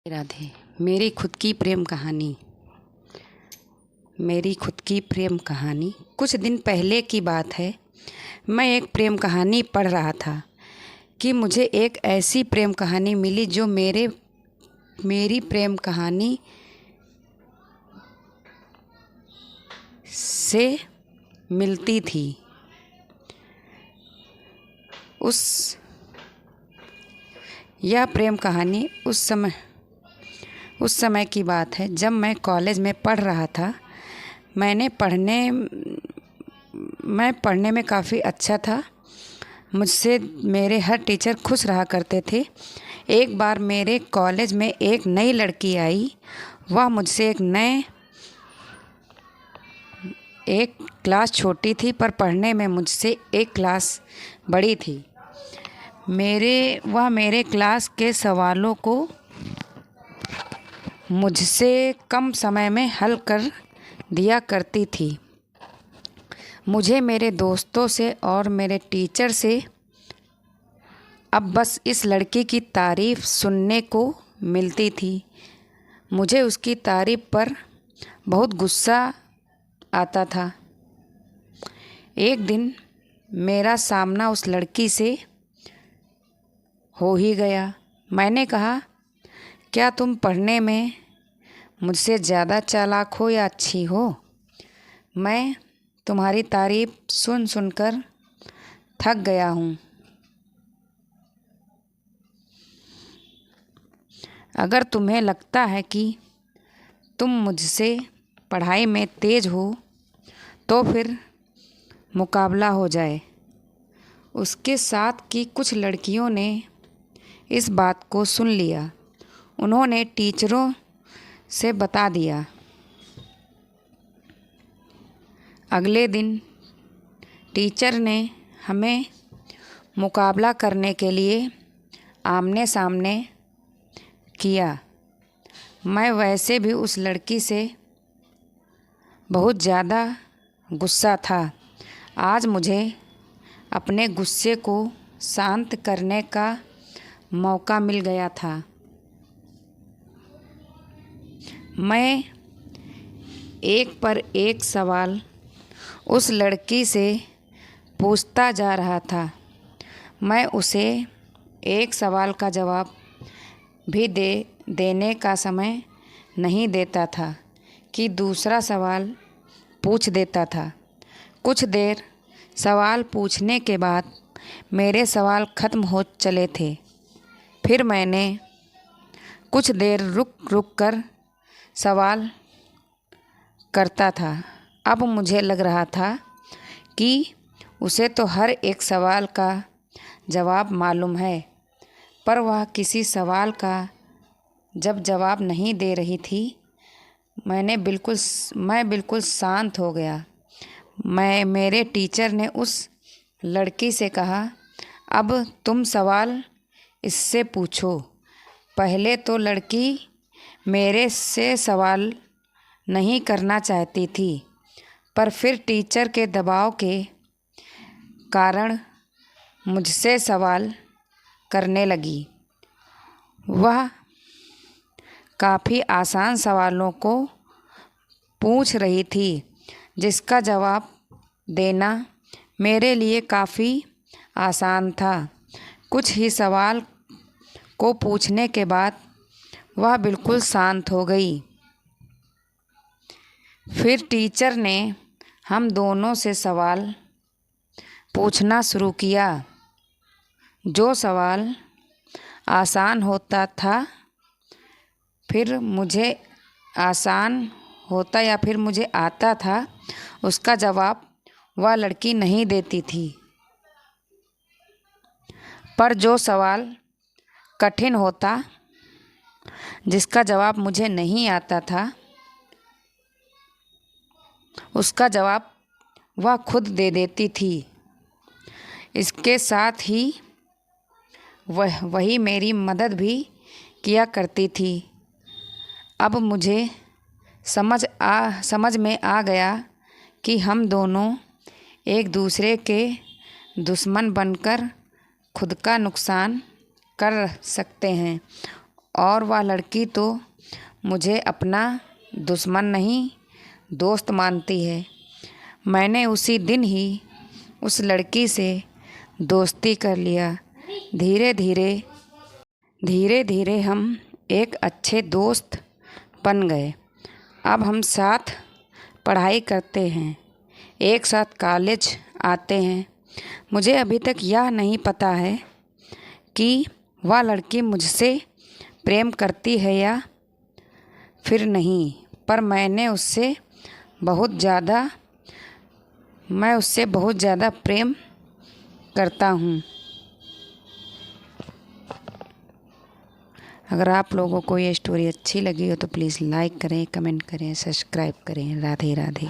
राधे। मेरी खुद की प्रेम कहानी। कुछ दिन पहले की बात है। मैं एक प्रेम कहानी पढ़ रहा था कि मुझे एक ऐसी प्रेम कहानी मिली जो मेरी प्रेम कहानी से मिलती थी। यह प्रेम कहानी उस समय की बात है जब मैं कॉलेज में पढ़ रहा था। मैं पढ़ने में काफ़ी अच्छा था। मुझसे मेरे हर टीचर खुश रहा करते थे। एक बार मेरे कॉलेज में एक नई लड़की आई। वह मुझसे एक क्लास छोटी थी, पर पढ़ने में मुझसे एक क्लास बड़ी थी। वह मेरे क्लास के सवालों को मुझसे कम समय में हल कर दिया करती थी। मुझे मेरे दोस्तों से और मेरे टीचर से अब बस इस लड़की की तारीफ़ सुनने को मिलती थी। मुझे उसकी तारीफ़ पर बहुत गुस्सा आता था। एक दिन मेरा सामना उस लड़की से हो ही गया। मैंने कहा, क्या तुम पढ़ने में मुझसे ज़्यादा चालाक हो या अच्छी हो? मैं तुम्हारी तारीफ़ सुन सुनकर थक गया हूँ। अगर तुम्हें लगता है कि तुम मुझसे पढ़ाई में तेज़ हो तो फिर मुकाबला हो जाए। उसके साथ की कुछ लड़कियों ने इस बात को सुन लिया। उन्होंने टीचरों से बता दिया। अगले दिन टीचर ने हमें मुकाबला करने के लिए आमने सामने किया। मैं वैसे भी उस लड़की से बहुत ज़्यादा गुस्सा था। आज मुझे अपने गुस्से को शांत करने का मौका मिल गया था। मैं एक पर एक सवाल उस लड़की से पूछता जा रहा था। मैं उसे एक सवाल का जवाब भी देने का समय नहीं देता था कि दूसरा सवाल पूछ देता था। कुछ देर सवाल पूछने के बाद मेरे सवाल ख़त्म हो चले थे। फिर मैंने कुछ देर रुक कर सवाल करता था। अब मुझे लग रहा था कि उसे तो हर एक सवाल का जवाब मालूम है, पर वह किसी सवाल का जब जवाब नहीं दे रही थी। मैं बिल्कुल शांत हो गया। मेरे टीचर ने उस लड़की से कहा, अब तुम सवाल इससे पूछो। पहले तो लड़की मेरे से सवाल नहीं करना चाहती थी, पर फिर टीचर के दबाव के कारण मुझसे सवाल करने लगी। वह काफ़ी आसान सवालों को पूछ रही थी, जिसका जवाब देना मेरे लिए काफ़ी आसान था। कुछ ही सवाल को पूछने के बाद वह बिल्कुल शांत हो गई। फिर टीचर ने हम दोनों से सवाल पूछना शुरू किया। जो सवाल आसान होता था फिर मुझे आता था, उसका जवाब वह लड़की नहीं देती थी। पर जो सवाल कठिन होता, जिसका जवाब मुझे नहीं आता था, उसका जवाब वह खुद दे देती थी। इसके साथ ही वही मेरी मदद भी किया करती थी। अब मुझे समझ में आ गया कि हम दोनों एक दूसरे के दुश्मन बनकर खुद का नुकसान कर सकते हैं और वह लड़की तो मुझे अपना दुश्मन नहीं दोस्त मानती है। मैंने उसी दिन ही उस लड़की से दोस्ती कर लिया। धीरे धीरे हम एक अच्छे दोस्त बन गए। अब हम साथ पढ़ाई करते हैं, एक साथ कॉलेज आते हैं। मुझे अभी तक यह नहीं पता है कि वह लड़की मुझसे प्रेम करती है या फिर नहीं, पर मैं उससे बहुत ज़्यादा प्रेम करता हूँ। अगर आप लोगों को ये स्टोरी अच्छी लगी हो तो प्लीज़ लाइक करें, कमेंट करें, सब्सक्राइब करें। राधे राधे।